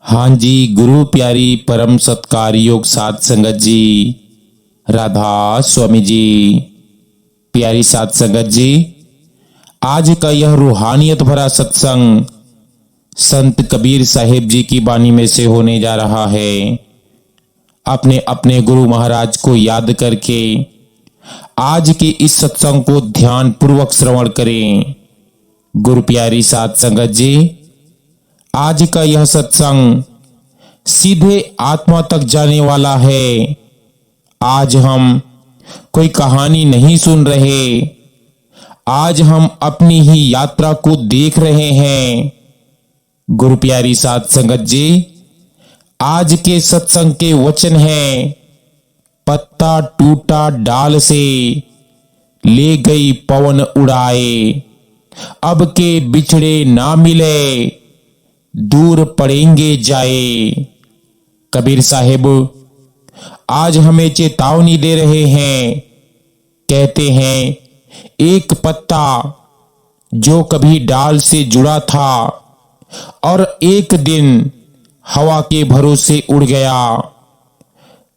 हाँ जी, गुरु प्यारी परम सत्कार योग साध संगत जी, राधा स्वामी जी। प्यारी साध संगत जी, आज का यह रूहानियत भरा सत्संग संत कबीर साहिब जी की वाणी में से होने जा रहा है। अपने अपने गुरु महाराज को याद करके आज के इस सत्संग को ध्यान पूर्वक श्रवण करें। गुरु प्यारी साध संगत जी, आज का यह सत्संग सीधे आत्मा तक जाने वाला है। आज हम कोई कहानी नहीं सुन रहे, आज हम अपनी ही यात्रा को देख रहे हैं। गुरु प्यारी साध संगत जी, आज के सत्संग के वचन हैं, पत्ता टूटा डाल से ले गई पवन उड़ाए, अब के बिछड़े ना मिले दूर पड़ेंगे जाए। कबीर साहिब आज हमें चेतावनी दे रहे हैं। कहते हैं, एक पत्ता जो कभी डाल से जुड़ा था और एक दिन हवा के भरोसे उड़ गया।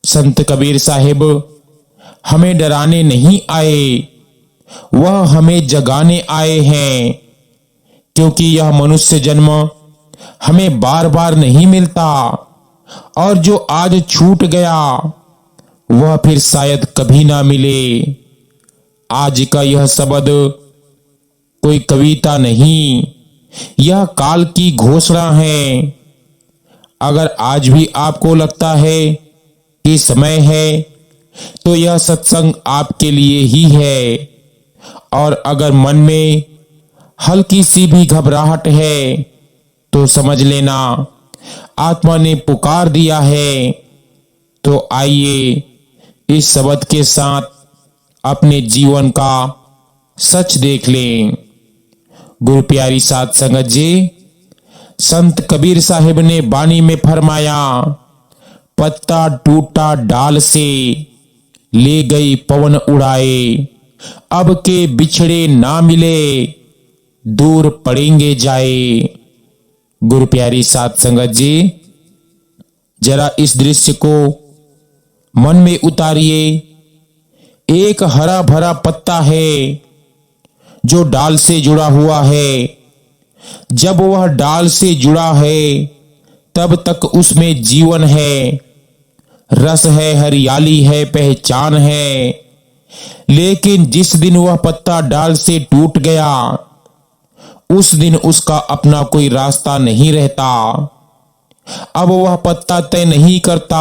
संत कबीर साहिब हमें डराने नहीं आए, वह हमें जगाने आए हैं, क्योंकि यह मनुष्य जन्म हमें बार बार नहीं मिलता और जो आज छूट गया वह फिर शायद कभी ना मिले। आज का यह शब्द कोई कविता नहीं, यह काल की घोषणा है। अगर आज भी आपको लगता है कि समय है, तो यह सत्संग आपके लिए ही है। और अगर मन में हल्की सी भी घबराहट है, तो समझ लेना आत्मा ने पुकार दिया है। तो आइए इस शब्द के साथ अपने जीवन का सच देख लें। गुरु प्यारी साध संगत जी, संत कबीर साहिब ने वाणी में फरमाया, पत्ता टूटा डाल से ले गई पवन उड़ाए, अब के बिछड़े ना मिले दूर पड़ेंगे जाए। गुरु प्यारी साध संगत जी, जरा इस दृश्य को मन में उतारिए। एक हरा भरा पत्ता है जो डाल से जुड़ा हुआ है। जब वह डाल से जुड़ा है तब तक उसमें जीवन है, रस है, हरियाली है, पहचान है। लेकिन जिस दिन वह पत्ता डाल से टूट गया, उस दिन उसका अपना कोई रास्ता नहीं रहता। अब वह पत्ता तय नहीं करता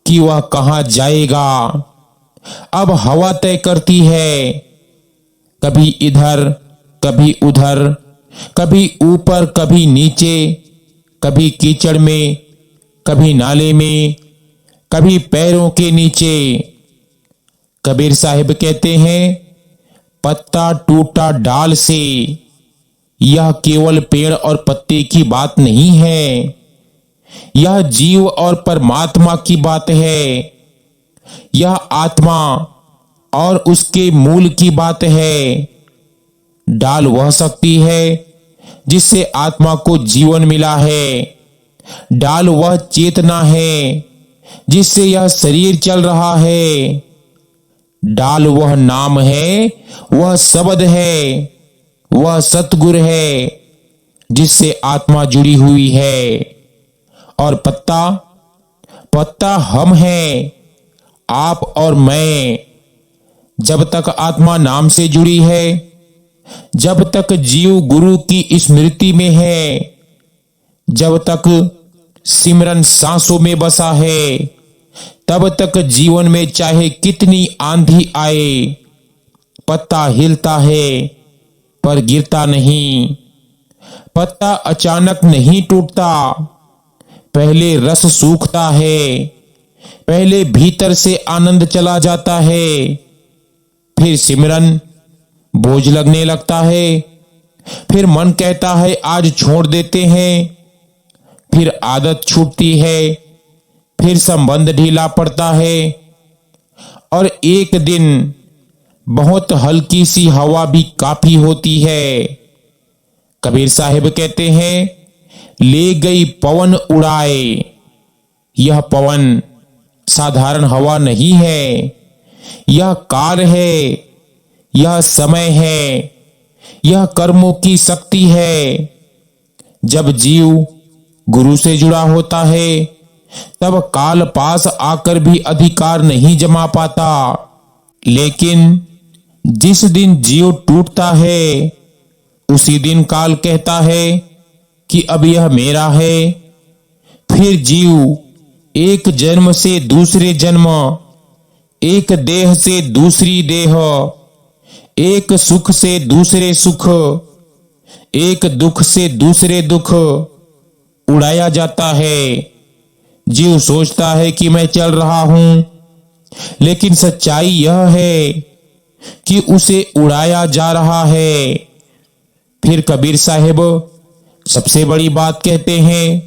कि वह कहां जाएगा। अब हवा तय करती है, कभी इधर कभी उधर, कभी ऊपर कभी नीचे, कभी कीचड़ में, कभी नाले में, कभी पैरों के नीचे। कबीर साहिब कहते हैं, पत्ता टूटा डाल से, यह केवल पेड़ और पत्ते की बात नहीं है, यह जीव और परमात्मा की बात है। यह आत्मा और उसके मूल की बात है। डाल वह शक्ति है जिससे आत्मा को जीवन मिला है। डाल वह चेतना है जिससे यह शरीर चल रहा है। डाल वह नाम है, वह शब्द है, वह सतगुरु है जिससे आत्मा जुड़ी हुई है। और पत्ता, पत्ता हम हैं, आप और मैं। जब तक आत्मा नाम से जुड़ी है, जब तक जीव गुरु की स्मृति में है, जब तक सिमरन सांसों में बसा है, तब तक जीवन में चाहे कितनी आंधी आए, पत्ता हिलता है पर गिरता नहीं। पत्ता अचानक नहीं टूटता, पहले रस सूखता है, पहले भीतर से आनंद चला जाता है, फिर सिमरन बोझ लगने लगता है, फिर मन कहता है आज छोड़ देते हैं, फिर आदत छूटती है, फिर संबंध ढीला पड़ता है, और एक दिन बहुत हल्की सी हवा भी काफी होती है। कबीर साहिब कहते हैं, ले गई पवन उड़ाए। यह पवन साधारण हवा नहीं है, यह काल है, यह समय है, यह कर्मों की शक्ति है। जब जीव गुरु से जुड़ा होता है तब काल पास आकर भी अधिकार नहीं जमा पाता, लेकिन जिस दिन जीव टूटता है उसी दिन काल कहता है कि अब यह मेरा है। फिर जीव एक जन्म से दूसरे जन्म, एक देह से दूसरी देह, एक सुख से दूसरे सुख, एक दुख से दूसरे दुख उड़ाया जाता है। जीव सोचता है कि मैं चल रहा हूं, लेकिन सच्चाई यह है कि उसे उड़ाया जा रहा है। फिर कबीर साहिब सबसे बड़ी बात कहते हैं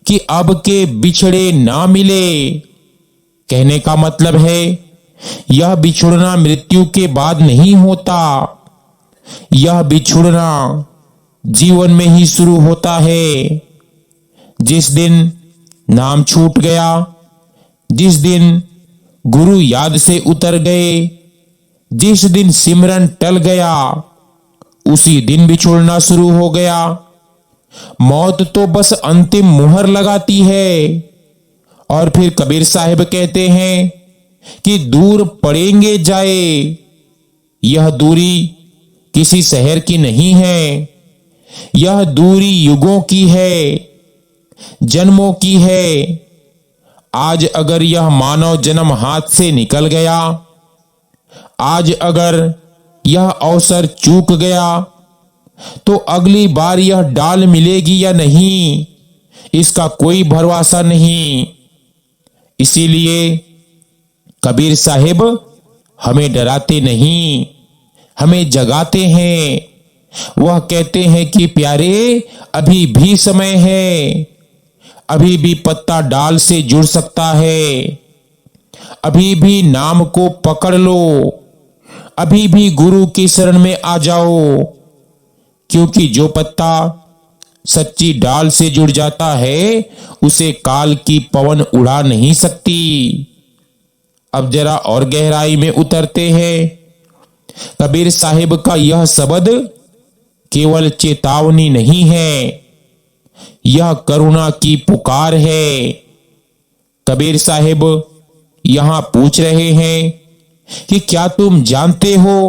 कि अब के बिछड़े ना मिले। कहने का मतलब है यह बिछुड़ना मृत्यु के बाद नहीं होता, यह बिछुड़ना जीवन में ही शुरू होता है। जिस दिन नाम छूट गया, जिस दिन गुरु याद से उतर गए, जिस दिन सिमरन टल गया, उसी दिन बिछुड़ना शुरू हो गया। मौत तो बस अंतिम मुहर लगाती है। और फिर कबीर साहिब कहते हैं कि दूर पड़ेंगे जाए। यह दूरी किसी शहर की नहीं है, यह दूरी युगों की है, जन्मों की है। आज अगर यह मानव जन्म हाथ से निकल गया, आज अगर यह अवसर चूक गया, तो अगली बार यह डाल मिलेगी या नहीं, इसका कोई भरोसा नहीं। इसीलिए कबीर साहिब हमें डराते नहीं, हमें जगाते हैं। वह कहते हैं कि प्यारे, अभी भी समय है, अभी भी पत्ता डाल से जुड़ सकता है, अभी भी नाम को पकड़ लो, अभी भी गुरु की शरण में आ जाओ। क्योंकि जो पत्ता सच्ची डाल से जुड़ जाता है उसे काल की पवन उड़ा नहीं सकती। अब जरा और गहराई में उतरते हैं। कबीर साहिब का यह शब्द केवल चेतावनी नहीं है, यह करुणा की पुकार है। कबीर साहिब यहां पूछ रहे हैं कि क्या तुम जानते हो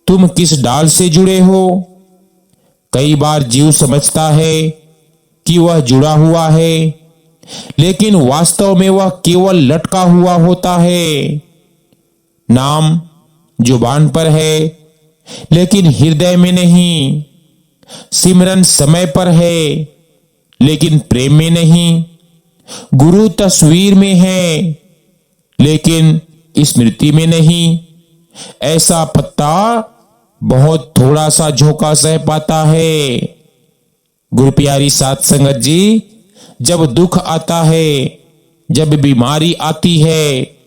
तुम किस डाल से जुड़े हो? कई बार जीव समझता है कि वह जुड़ा हुआ है, लेकिन वास्तव में वह केवल लटका हुआ होता है। नाम जुबान पर है, लेकिन हृदय में नहीं। सिमरन समय पर है, लेकिन प्रेम में नहीं। गुरु तस्वीर में है, लेकिन स्मृति में नहीं। ऐसा पत्ता बहुत थोड़ा सा झोंका सह पाता है। गुरु प्यारी साध संगत जी, जब दुख आता है, जब बीमारी आती है,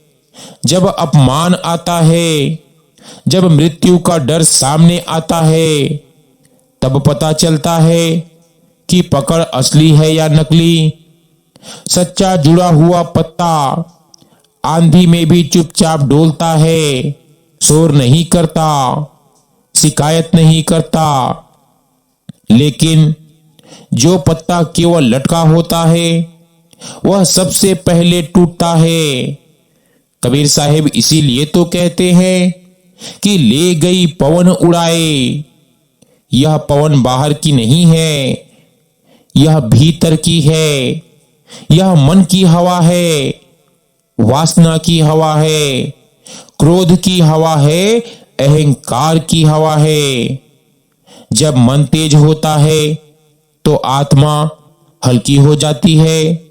जब अपमान आता है, जब मृत्यु का डर सामने आता है, तब पता चलता है कि पकड़ असली है या नकली। सच्चा जुड़ा हुआ पत्ता आंधी में भी चुपचाप डोलता है, शोर नहीं करता, शिकायत नहीं करता। लेकिन जो पत्ता केवल लटका होता है वह सबसे पहले टूटता है। कबीर साहिब इसीलिए तो कहते हैं कि ले गई पवन उड़ाए। यह पवन बाहर की नहीं है, यह भीतर की है। यह मन की हवा है, वासना की हवा है, क्रोध की हवा है, अहंकार की हवा है। जब मन तेज होता है तो आत्मा हल्की हो जाती है,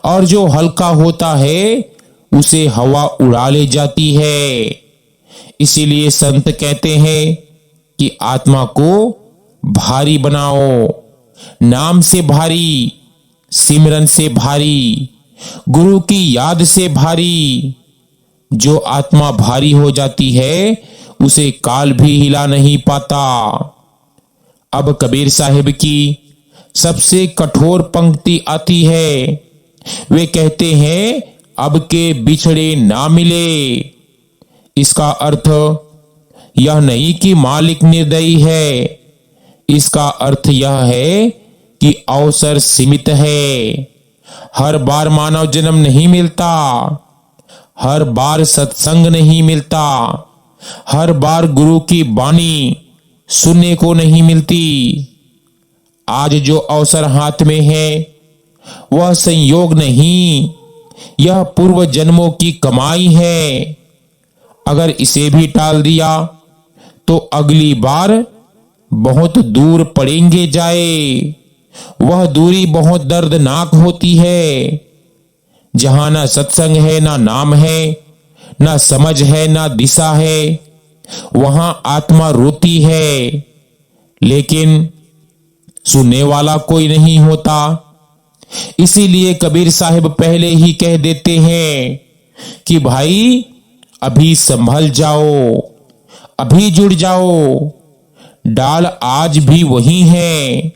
और जो हल्का होता है उसे हवा उड़ा ले जाती है। इसीलिए संत कहते हैं कि आत्मा को भारी बनाओ, नाम से भारी, सिमरन से भारी, गुरु की याद से भारी। जो आत्मा भारी हो जाती है उसे काल भी हिला नहीं पाता। अब कबीर साहिब की सबसे कठोर पंक्ति आती है। वे कहते हैं अब के बिछड़े ना मिले। इसका अर्थ यह नहीं कि मालिक निर्दयी है, इसका अर्थ यह है कि अवसर सीमित है। हर बार मानव जन्म नहीं मिलता, हर बार सत्संग नहीं मिलता, हर बार गुरु की वाणी सुनने को नहीं मिलती। आज जो अवसर हाथ में है वह संयोग नहीं, यह पूर्व जन्मों की कमाई है। अगर इसे भी टाल दिया तो अगली बार बहुत दूर पड़ेंगे जाए। वह दूरी बहुत दर्दनाक होती है, जहां ना सत्संग है, ना नाम है, ना समझ है, ना दिशा है। वहां आत्मा रोती है, लेकिन सुनने वाला कोई नहीं होता। इसीलिए कबीर साहिब पहले ही कह देते हैं कि भाई अभी संभल जाओ, अभी जुड़ जाओ। डाल आज भी वही है,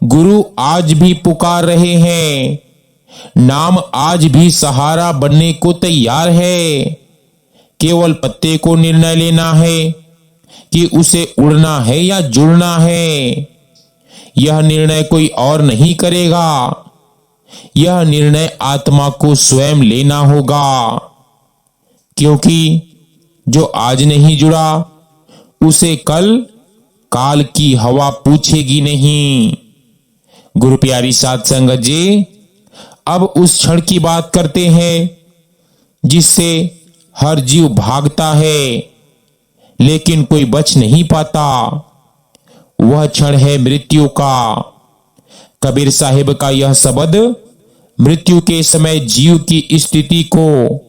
गुरु आज भी पुकार रहे हैं, नाम आज भी सहारा बनने को तैयार है। केवल पत्ते को निर्णय लेना है कि उसे उड़ना है या जुड़ना है। यह निर्णय कोई और नहीं करेगा, यह निर्णय आत्मा को स्वयं लेना होगा। क्योंकि जो आज नहीं जुड़ा उसे कल काल की हवा पूछेगी नहीं। गुरु प्यारी साध संगत जी, अब उस क्षण की बात करते हैं जिससे हर जीव भागता है लेकिन कोई बच नहीं पाता। वह क्षण है मृत्यु का। कबीर साहिब का यह शब्द मृत्यु के समय जीव की स्थिति को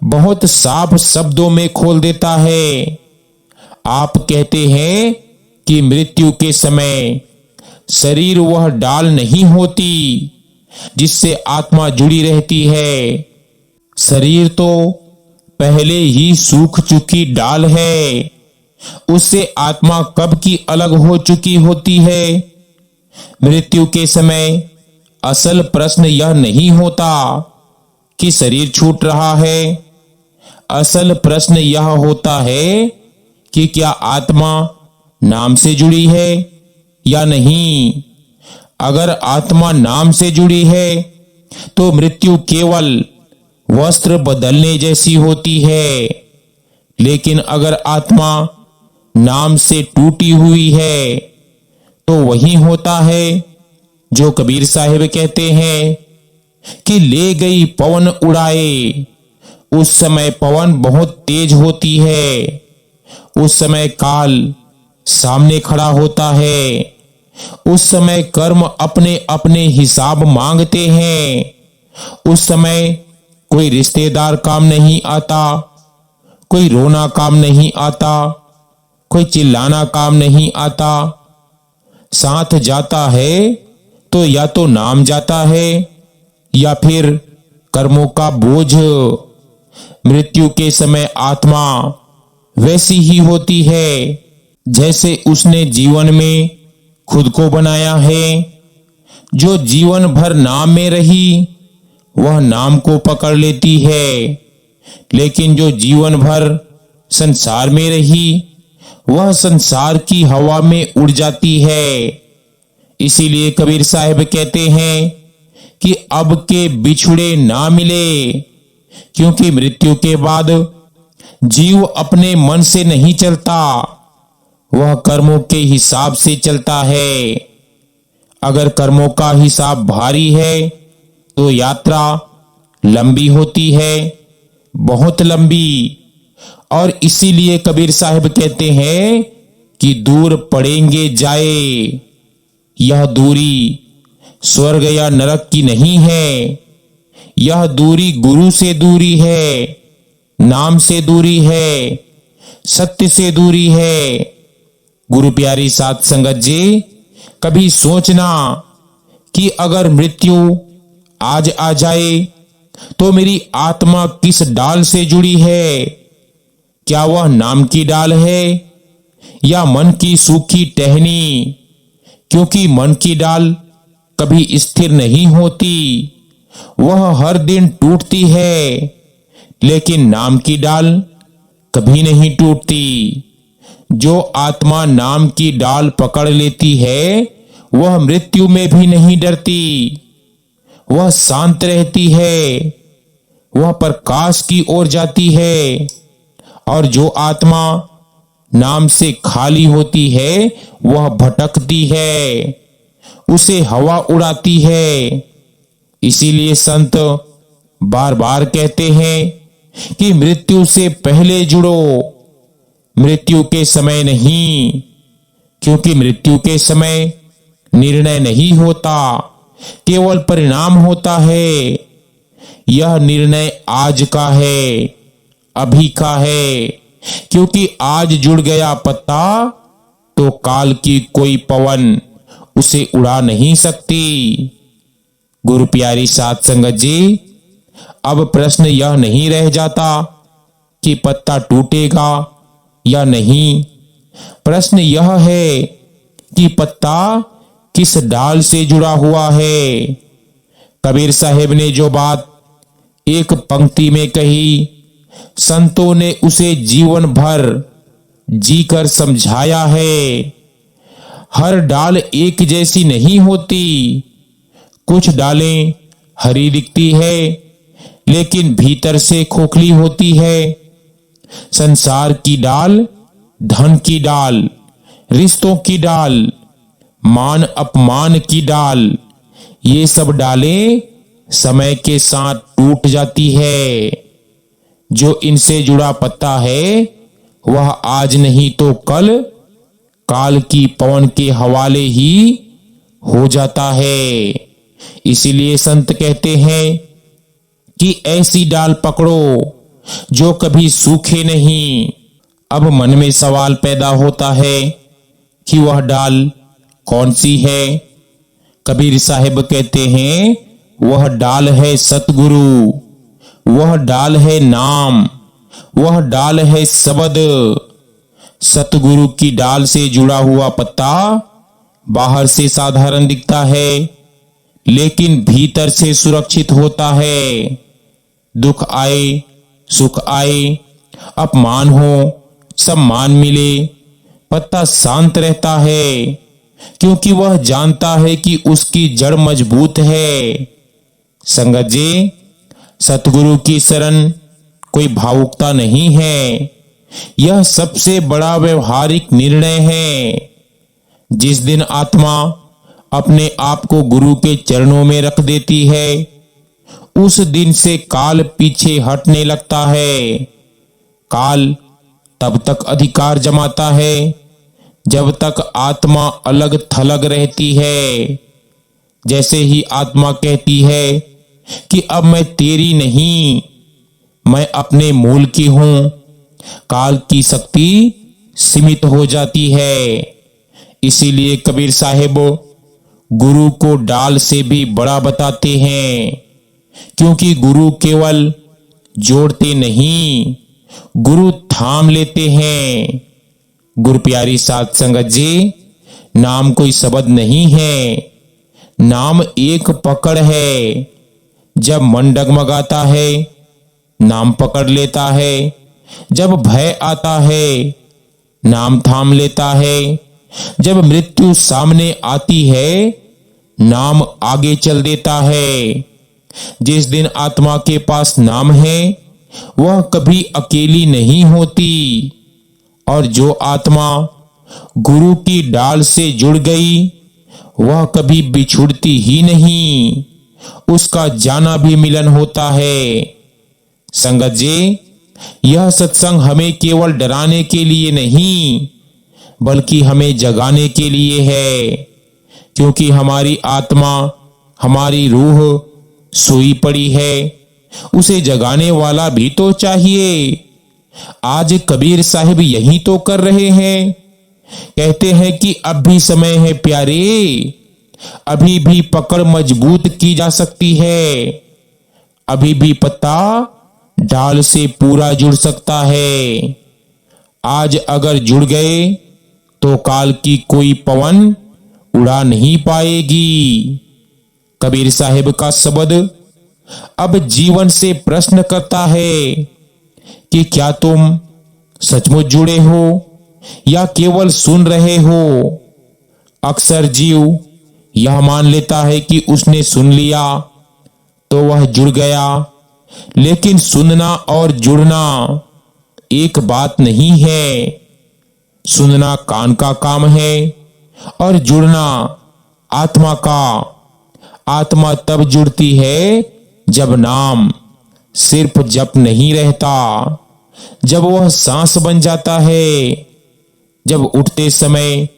बहुत साफ शब्दों में खोल देता है। आप कहते हैं कि मृत्यु के समय शरीर वह डाल नहीं होती जिससे आत्मा जुड़ी रहती है। शरीर तो पहले ही सूख चुकी डाल है, उससे आत्मा कब की अलग हो चुकी होती है। मृत्यु के समय असल प्रश्न यह नहीं होता कि शरीर छूट रहा है, असल प्रश्न यह होता है कि क्या आत्मा नाम से जुड़ी है या नहीं। अगर आत्मा नाम से जुड़ी है तो मृत्यु केवल वस्त्र बदलने जैसी होती है, लेकिन अगर आत्मा नाम से टूटी हुई है तो वही होता है जो कबीर साहिब कहते हैं कि ले गई पवन उड़ाए। उस समय पवन बहुत तेज होती है, उस समय काल सामने खड़ा होता है, उस समय कर्म अपने अपने हिसाब मांगते हैं। उस समय कोई रिश्तेदार काम नहीं आता, कोई रोना काम नहीं आता, कोई चिल्लाना काम नहीं आता। साथ जाता है तो या तो नाम जाता है या फिर कर्मों का बोझ। मृत्यु के समय आत्मा वैसी ही होती है जैसे उसने जीवन में खुद को बनाया है। जो जीवन भर नाम में रही वह नाम को पकड़ लेती है, लेकिन जो जीवन भर संसार में रही वह संसार की हवा में उड़ जाती है। इसीलिए कबीर साहिब कहते हैं कि अब के बिछड़े ना मिले, क्योंकि मृत्यु के बाद जीव अपने मन से नहीं चलता, वह कर्मों के हिसाब से चलता है। अगर कर्मों का हिसाब भारी है तो यात्रा लंबी होती है, बहुत लंबी। और इसीलिए कबीर साहिब कहते हैं कि दूर पड़ेंगे जाए। यह दूरी स्वर्ग या नरक की नहीं है, यह दूरी गुरु से दूरी है, नाम से दूरी है, सत्य से दूरी है। गुरु प्यारी साध संगत जी, कभी सोचना कि अगर मृत्यु आज आ जाए तो मेरी आत्मा किस डाल से जुड़ी है। क्या वह नाम की डाल है या मन की सूखी टहनी? क्योंकि मन की डाल कभी स्थिर नहीं होती, वह हर दिन टूटती है, लेकिन नाम की डाल कभी नहीं टूटती। जो आत्मा नाम की डाल पकड़ लेती है वह मृत्यु में भी नहीं डरती, वह शांत रहती है, वह प्रकाश की ओर जाती है। और जो आत्मा नाम से खाली होती है वह भटकती है, उसे हवा उड़ाती है। इसीलिए संत बार बार कहते हैं कि मृत्यु से पहले जुड़ो, मृत्यु के समय नहीं, क्योंकि मृत्यु के समय निर्णय नहीं होता, केवल परिणाम होता है। यह निर्णय आज का है, अभी का है, क्योंकि आज जुड़ गया पत्ता तो काल की कोई पवन उसे उड़ा नहीं सकती। गुरु प्यारी साध संगत जी, अब प्रश्न यह नहीं रह जाता कि पत्ता टूटेगा या नहीं। प्रश्न यह है कि पत्ता किस डाल से जुड़ा हुआ है। कबीर साहेब ने जो बात एक पंक्ति में कही, संतों ने उसे जीवन भर जीकर समझाया है। हर डाल एक जैसी नहीं होती, कुछ डालें हरी दिखती है लेकिन भीतर से खोखली होती है। संसार की डाल, धन की डाल, रिश्तों की डाल, मान अपमान की डाल, ये सब डालें समय के साथ टूट जाती है। जो इनसे जुड़ा पत्ता है वह आज नहीं तो कल काल की पवन के हवाले ही हो जाता है। इसीलिए संत कहते हैं कि ऐसी डाल पकड़ो जो कभी सूखे नहीं। अब मन में सवाल पैदा होता है कि वह डाल कौन सी है। कबीर साहिब कहते हैं वह डाल है सतगुरु, वह डाल है नाम, वह डाल है शब्द। सतगुरु की डाल से जुड़ा हुआ पत्ता बाहर से साधारण दिखता है लेकिन भीतर से सुरक्षित होता है। दुख आए, सुख आए, अपमान हो, सम्मान मिले, पत्ता शांत रहता है, क्योंकि वह जानता है कि उसकी जड़ मजबूत है। संगत जी, सतगुरु की शरण कोई भावुकता नहीं है, यह सबसे बड़ा व्यवहारिक निर्णय है। जिस दिन आत्मा अपने आप को गुरु के चरणों में रख देती है उस दिन से काल पीछे हटने लगता है। काल तब तक अधिकार जमाता है जब तक आत्मा अलग थलग रहती है। जैसे ही आत्मा कहती है कि अब मैं तेरी नहीं, मैं अपने मूल की हूं, काल की शक्ति सीमित हो जाती है। इसीलिए कबीर साहिब गुरु को डाल से भी बड़ा बताते हैं, क्योंकि गुरु केवल जोड़ते नहीं, गुरु थाम लेते हैं। गुरु प्यारी साध संगत जी, नाम कोई शब्द नहीं है, नाम एक पकड़ है। जब मन डगमगाता है नाम पकड़ लेता है, जब भय आता है नाम थाम लेता है, जब मृत्यु सामने आती है नाम आगे चल देता है। जिस दिन आत्मा के पास नाम है वह कभी अकेली नहीं होती, और जो आत्मा गुरु की डाल से जुड़ गई वह कभी बिछुड़ती ही नहीं, उसका जाना भी मिलन होता है। संगत जी, यह सत्संग हमें केवल डराने के लिए नहीं बल्कि हमें जगाने के लिए है, क्योंकि हमारी आत्मा, हमारी रूह सोई पड़ी है, उसे जगाने वाला भी तो चाहिए। आज कबीर साहिब यही तो कर रहे हैं। कहते हैं कि अब भी समय है प्यारे, अभी भी पकड़ मजबूत की जा सकती है, अभी भी पत्ता डाल से पूरा जुड़ सकता है। आज अगर जुड़ गए तो काल की कोई पवन उड़ा नहीं पाएगी। कबीर साहिब का शब्द अब जीवन से प्रश्न करता है कि क्या तुम सचमुच जुड़े हो या केवल सुन रहे हो। अक्सर जीव यह मान लेता है कि उसने सुन लिया तो वह जुड़ गया, लेकिन सुनना और जुड़ना एक बात नहीं है। सुनना कान का काम है और जुड़ना आत्मा का। आत्मा तब जुड़ती है जब नाम सिर्फ जप नहीं रहता, जब वह सांस बन जाता है, जब उठते समय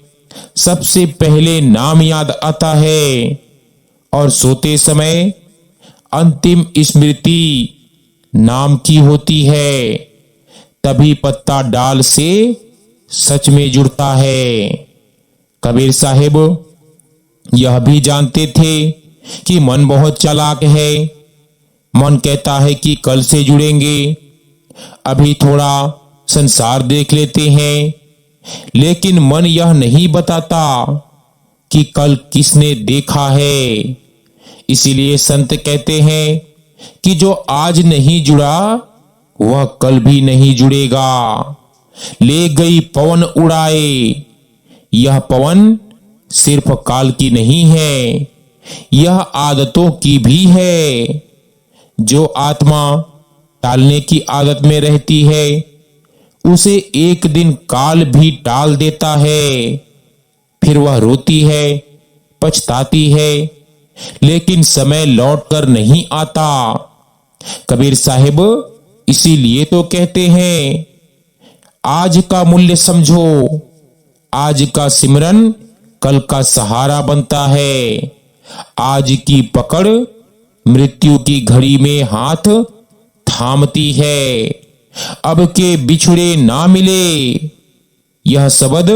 सबसे पहले नाम याद आता है और सोते समय अंतिम स्मृति नाम की होती है। तभी पत्ता डाल से सच में जुड़ता है। कबीर साहिब यह भी जानते थे कि मन बहुत चालाक है। मन कहता है कि कल से जुड़ेंगे, अभी थोड़ा संसार देख लेते हैं, लेकिन मन यह नहीं बताता कि कल किसने देखा है। इसीलिए संत कहते हैं कि जो आज नहीं जुड़ा वह कल भी नहीं जुड़ेगा। ले गई पवन उड़ाए, यह पवन सिर्फ काल की नहीं है, यह आदतों की भी है। जो आत्मा टालने की आदत में रहती है उसे एक दिन काल भी टाल देता है। फिर वह रोती है, पछताती है, लेकिन समय लौट कर नहीं आता। कबीर साहिब इसीलिए तो कहते हैं, आज का मूल्य समझो, आज का सिमरन कल का सहारा बनता है। आज की पकड़ मृत्यु की घड़ी में हाथ थामती है। अब के बिछड़े ना मिले, यह शब्द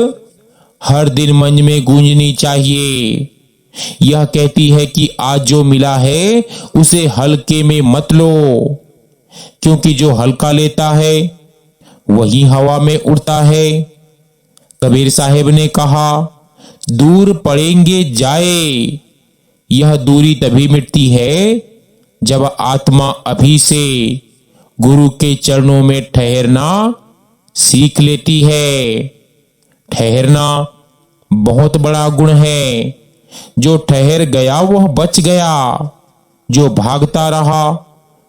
हर दिन मन में गूंजनी चाहिए। यह कहती है कि आज जो मिला है उसे हल्के में मत लो, क्योंकि जो हल्का लेता है वही हवा में उड़ता है। कबीर साहिब ने कहा, दूर पड़ेंगे जाए। यह दूरी तभी मिटती है जब आत्मा अभी से गुरु के चरणों में ठहरना सीख लेती है। ठहरना बहुत बड़ा गुण है। जो ठहर गया वह बच गया, जो भागता रहा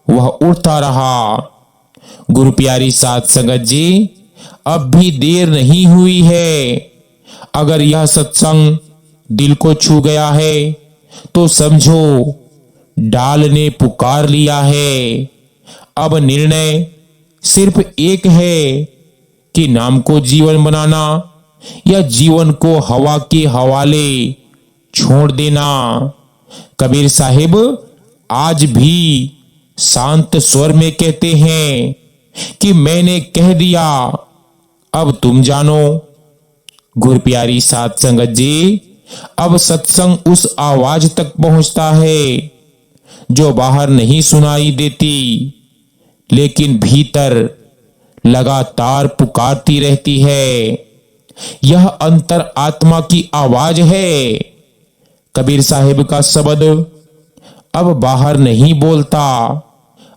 वह उड़ता रहा। गुरु प्यारी साध संगत जी, अब भी देर नहीं हुई है। अगर यह सत्संग दिल को छू गया है तो समझो डाल ने पुकार लिया है। अब निर्णय सिर्फ एक है कि नाम को जीवन बनाना या जीवन को हवा के हवाले छोड़ देना। कबीर साहिब आज भी शांत स्वर में कहते हैं कि मैंने कह दिया, अब तुम जानो। गुरु प्यारी साध संगत जी, अब सत्संग उस आवाज तक पहुंचता है जो बाहर नहीं सुनाई देती, लेकिन भीतर लगातार पुकारती रहती है। यह अंतर आत्मा की आवाज है। कबीर साहिब का शब्द अब बाहर नहीं बोलता,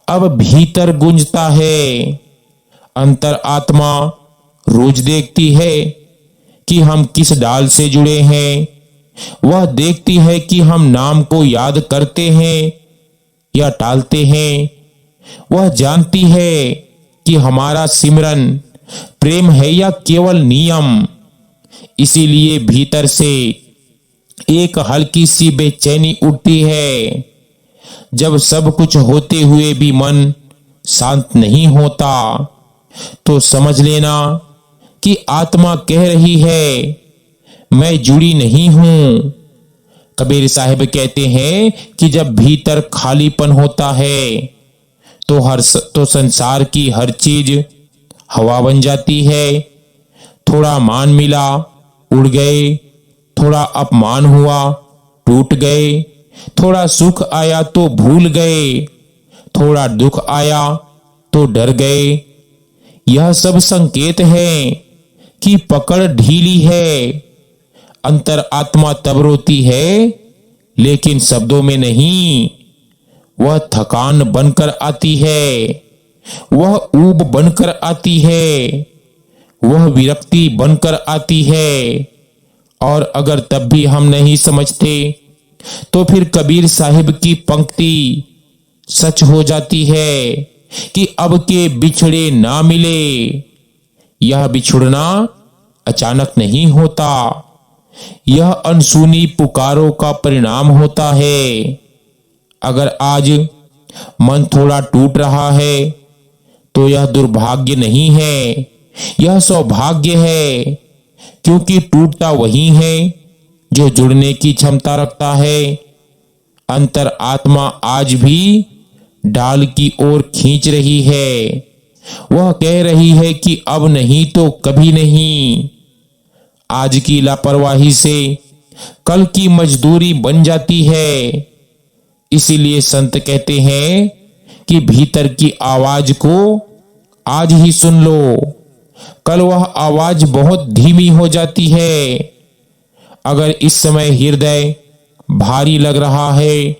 अब भीतर गूंजता है। अंतर आत्मा रोज देखती है कि हम किस डाल से जुड़े हैं। वह देखती है कि हम नाम को याद करते हैं या टालते हैं। वह जानती है कि हमारा सिमरन प्रेम है या केवल नियम। इसीलिए भीतर से एक हल्की सी बेचैनी उठती है। जब सब कुछ होते हुए भी मन शांत नहीं होता तो समझ लेना कि आत्मा कह रही है, मैं जुड़ी नहीं हूं। कबीर साहिब कहते हैं कि जब भीतर खालीपन होता है तो संसार की हर चीज हवा बन जाती है। थोड़ा मान मिला, उड़ गए, थोड़ा अपमान हुआ, टूट गए, थोड़ा सुख आया तो भूल गए, थोड़ा दुख आया तो डर गए। यह सब संकेत हैं कि पकड़ ढीली है। अंतर आत्मा तब रोती है, लेकिन शब्दों में नहीं। वह थकान बनकर आती है, वह ऊब बनकर आती है, वह विरक्ति बनकर आती है। और अगर तब भी हम नहीं समझते तो फिर कबीर साहिब की पंक्ति सच हो जाती है कि अब के बिछड़े ना मिले। यह बिछुड़ना अचानक नहीं होता, यह अनसुनी पुकारों का परिणाम होता है। अगर आज मन थोड़ा टूट रहा है तो यह दुर्भाग्य नहीं है, यह सौभाग्य है, क्योंकि टूटता वही है जो जुड़ने की क्षमता रखता है। अंतर आत्मा आज भी डाल की ओर खींच रही है। वह कह रही है कि अब नहीं तो कभी नहीं। आज की लापरवाही से कल की मजदूरी बन जाती है। इसीलिए संत कहते हैं कि भीतर की आवाज को आज ही सुन लो, कल वह आवाज बहुत धीमी हो जाती है। अगर इस समय हृदय भारी लग रहा है,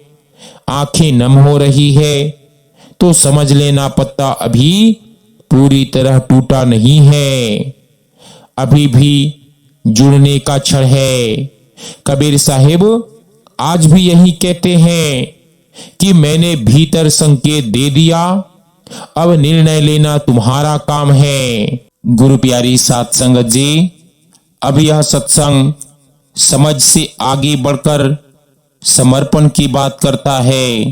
आंखें नम हो रही है, तो समझ लेना पत्ता अभी पूरी तरह टूटा नहीं है, अभी भी जुड़ने का क्षण है। कबीर साहिब आज भी यही कहते हैं कि मैंने भीतर संकेत दे दिया, अब निर्णय लेना तुम्हारा काम है। गुरु प्यारी साध संगत जी, अब यह सत्संग समझ से आगे बढ़कर समर्पण की बात करता है,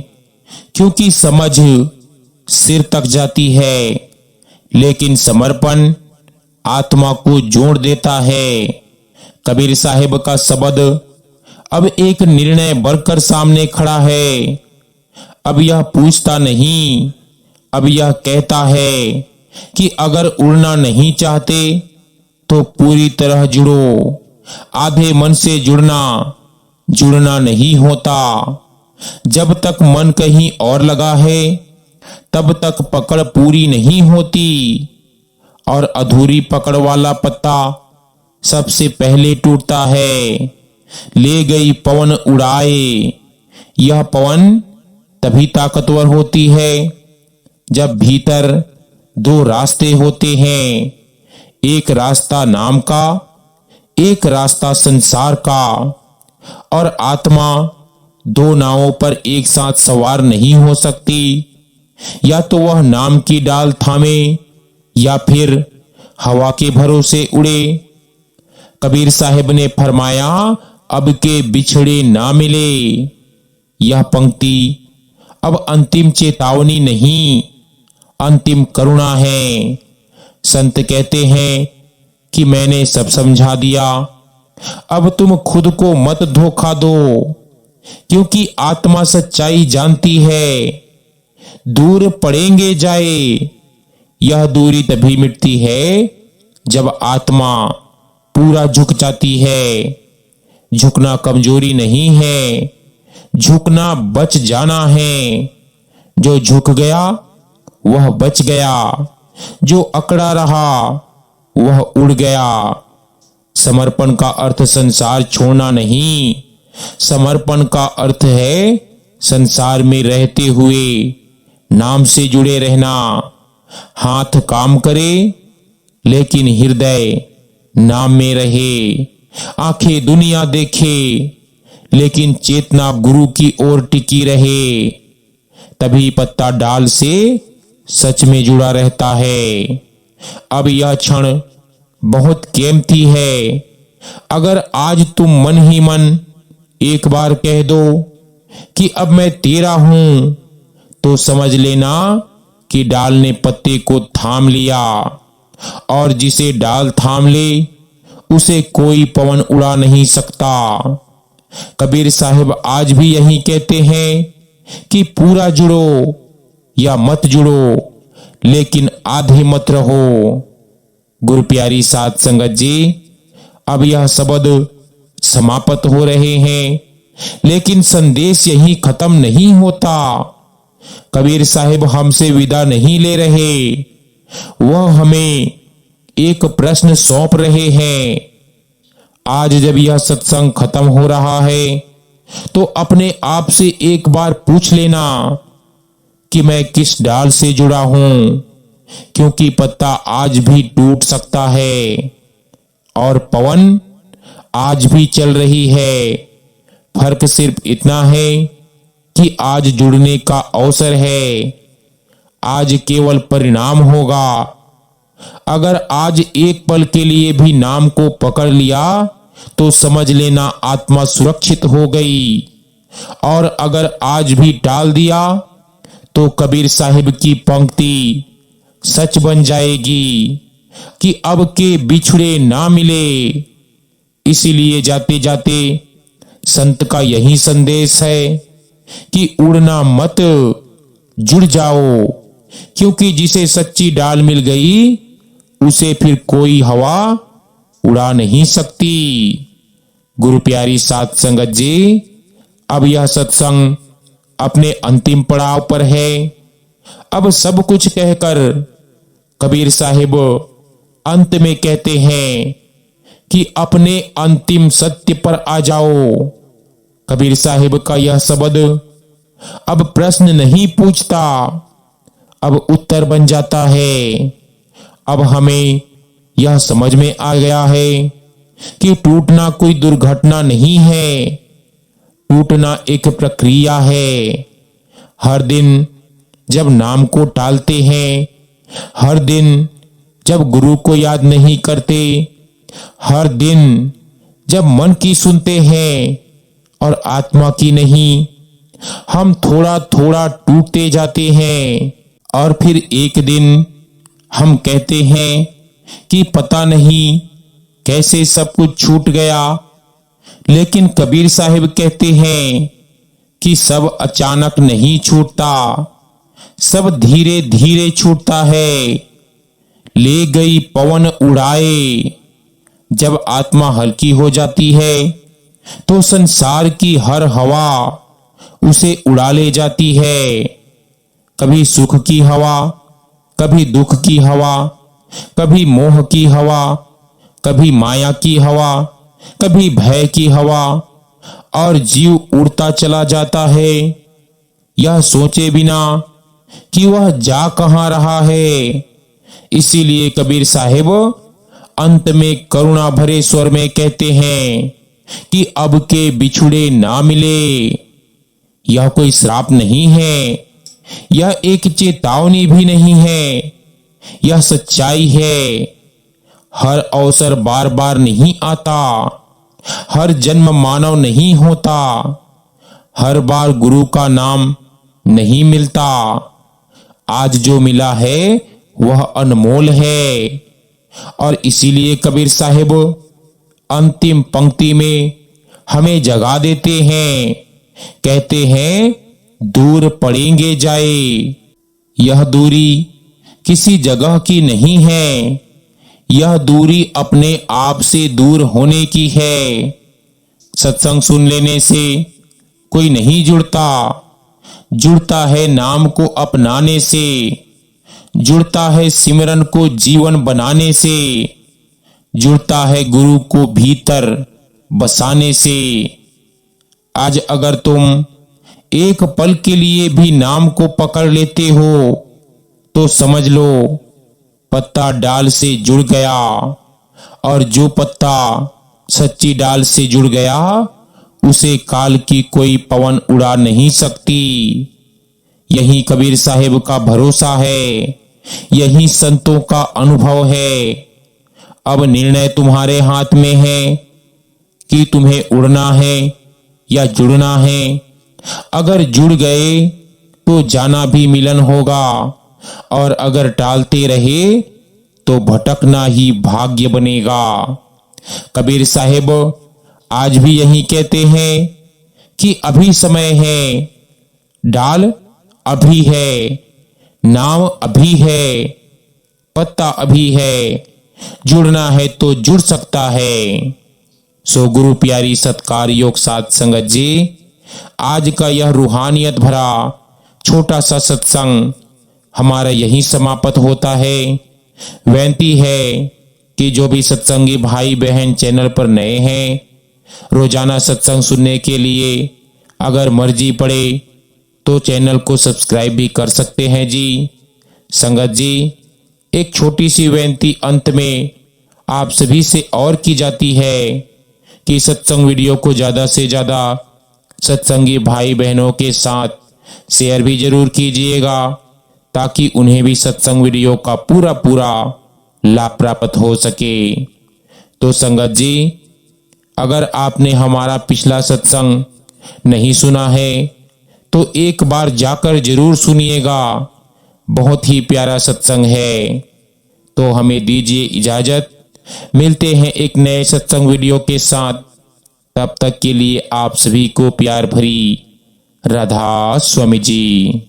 क्योंकि समझ सिर तक जाती है, लेकिन समर्पण आत्मा को जोड़ देता है। कबीर साहिब का शब्द अब एक निर्णय बनकर सामने खड़ा है। अब यह पूछता नहीं, अब यह कहता है कि अगर उड़ना नहीं चाहते तो पूरी तरह जुड़ो। आधे मन से जुड़ना नहीं होता। जब तक मन कहीं और लगा है तब तक पकड़ पूरी नहीं होती, और अधूरी पकड़ वाला पत्ता सबसे पहले टूटता है। ले गई पवन उड़ाए, यह पवन तभी ताकतवर होती है जब भीतर दो रास्ते होते हैं, एक रास्ता नाम का, एक रास्ता संसार का। और आत्मा दो नावों पर एक साथ सवार नहीं हो सकती। या तो वह नाम की डाल थामे या फिर हवा के भरोसे उड़े। कबीर साहिब ने फरमाया, अब के बिछड़े ना मिले। यह पंक्ति अब अंतिम चेतावनी नहीं, अंतिम करुणा है। संत कहते हैं कि मैंने सब समझा दिया, अब तुम खुद को मत धोखा दो, क्योंकि आत्मा सच्चाई जानती है। दूर पड़ेंगे जाए, यह दूरी तभी मिटती है जब आत्मा पूरा झुक जाती है। झुकना कमजोरी नहीं है, झुकना बच जाना है। जो झुक गया वह बच गया, जो अकड़ा रहा वह उड़ गया। समर्पण का अर्थ संसार छोड़ना नहीं, समर्पण का अर्थ है संसार में रहते हुए नाम से जुड़े रहना। हाथ काम करे लेकिन हृदय नाम में रहे। आंखें दुनिया देखे लेकिन चेतना गुरु की ओर टिकी रहे। तभी पत्ता डाल से सच में जुड़ा रहता है। अब यह क्षण बहुत कीमती है। अगर आज तुम मन ही मन एक बार कह दो कि अब मैं तेरा हूं, तो समझ लेना कि डाल ने पत्ते को थाम लिया, और जिसे डाल थाम ले उसे कोई पवन उड़ा नहीं सकता। कबीर साहिब आज भी यही कहते हैं कि पूरा जुड़ो या मत जुड़ो, लेकिन आधे मत रहो। गुरु प्यारी साध संगत जी, अब यह शब्द समाप्त हो रहे हैं, लेकिन संदेश यही खत्म नहीं होता। कबीर साहिब हमसे विदा नहीं ले रहे, वह हमें एक प्रश्न सौंप रहे हैं। आज जब यह सत्संग खत्म हो रहा है तो अपने आप से एक बार पूछ लेना कि मैं किस डाल से जुड़ा हूं, क्योंकि पत्ता आज भी टूट सकता है और पवन आज भी चल रही है। फर्क सिर्फ इतना है कि आज जुड़ने का अवसर है, आज केवल परिणाम होगा। अगर आज एक पल के लिए भी नाम को पकड़ लिया तो समझ लेना आत्मा सुरक्षित हो गई, और अगर आज भी टाल दिया तो कबीर साहिब की पंक्ति सच बन जाएगी कि अब के बिछड़े ना मिले। इसीलिए जाते जाते संत का यही संदेश है कि उड़ना मत, जुड़ जाओ, क्योंकि जिसे सच्ची डाल मिल गई उसे फिर कोई हवा उड़ा नहीं सकती। गुरु प्यारी साध संगत जी, अब यह सत्संग अपने अंतिम पड़ाव पर है। अब सब कुछ कहकर कबीर साहिब अंत में कहते हैं कि अपने अंतिम सत्य पर आ जाओ। कबीर साहिब का यह शब्द अब प्रश्न नहीं पूछता, अब उत्तर बन जाता है। अब हमें यह समझ में आ गया है कि टूटना कोई दुर्घटना नहीं है, टूटना एक प्रक्रिया है। हर दिन जब नाम को टालते हैं, हर दिन जब गुरु को याद नहीं करते, हर दिन जब मन की सुनते हैं और आत्मा की नहीं, हम थोड़ा थोड़ा टूटते जाते हैं और फिर एक दिन हम कहते हैं कि पता नहीं कैसे सब कुछ छूट गया। लेकिन कबीर साहिब कहते हैं कि सब अचानक नहीं छूटता, सब धीरे धीरे छूटता है। ले गई पवन उड़ाए। जब आत्मा हल्की हो जाती है तो संसार की हर हवा उसे उड़ा ले जाती है। कभी सुख की हवा, कभी दुख की हवा, कभी मोह की हवा, कभी माया की हवा, कभी भय की हवा, और जीव उड़ता चला जाता है, यह सोचे बिना कि वह जा कहां रहा है। इसीलिए कबीर साहिब अंत में करुणा भरे स्वर में कहते हैं कि अब के बिछुड़े ना मिले। यह कोई श्राप नहीं है, यह एक चेतावनी भी नहीं है, यह सच्चाई है। हर अवसर बार बार नहीं आता, हर जन्म मानव नहीं होता, हर बार गुरु का नाम नहीं मिलता। आज जो मिला है वह अनमोल है। और इसीलिए कबीर साहिब अंतिम पंक्ति में हमें जगा देते हैं, कहते हैं दूर पड़ेंगे जाए। यह दूरी किसी जगह की नहीं है, यह दूरी अपने आप से दूर होने की है। सत्संग सुन लेने से कोई नहीं जुड़ता, जुड़ता है नाम को अपनाने से, जुड़ता है सिमरन को जीवन बनाने से, जुड़ता है गुरु को भीतर बसाने से। आज अगर तुम एक पल के लिए भी नाम को पकड़ लेते हो तो समझ लो पत्ता डाल से जुड़ गया, और जो पत्ता सच्ची डाल से जुड़ गया उसे काल की कोई पवन उड़ा नहीं सकती। यही कबीर साहिब का भरोसा है, यही संतों का अनुभव है। अब निर्णय तुम्हारे हाथ में है कि तुम्हें उड़ना है या जुड़ना है। अगर जुड़ गए तो जाना भी मिलन होगा, और अगर टालते रहे तो भटकना ही भाग्य बनेगा। कबीर साहिब आज भी यही कहते हैं कि अभी समय है, डाल अभी है, नाम अभी है, पत्ता अभी है, जुड़ना है तो जुड़ सकता है। सो गुरु प्यारी सत्कार योग साध संगत जी, आज का यह रूहानियत भरा छोटा सा सत्संग हमारा यही समाप्त होता है। बेनती है कि जो भी सत्संगी भाई बहन चैनल पर नए हैं, रोजाना सत्संग सुनने के लिए अगर मर्जी पड़े तो चैनल को सब्सक्राइब भी कर सकते हैं जी। संगत जी, एक छोटी सी विनती अंत में आप सभी से और की जाती है कि सत्संग वीडियो को ज़्यादा से ज़्यादा सत्संगी भाई बहनों के साथ शेयर भी जरूर कीजिएगा, ताकि उन्हें भी सत्संग वीडियो का पूरा पूरा लाभ प्राप्त हो सके। तो संगत जी, अगर आपने हमारा पिछला सत्संग नहीं सुना है तो एक बार जाकर जरूर सुनिएगा, बहुत ही प्यारा सत्संग है। तो हमें दीजिए इजाजत, मिलते हैं एक नए सत्संग वीडियो के साथ। तब तक के लिए आप सभी को प्यार भरी राधा स्वामी जी।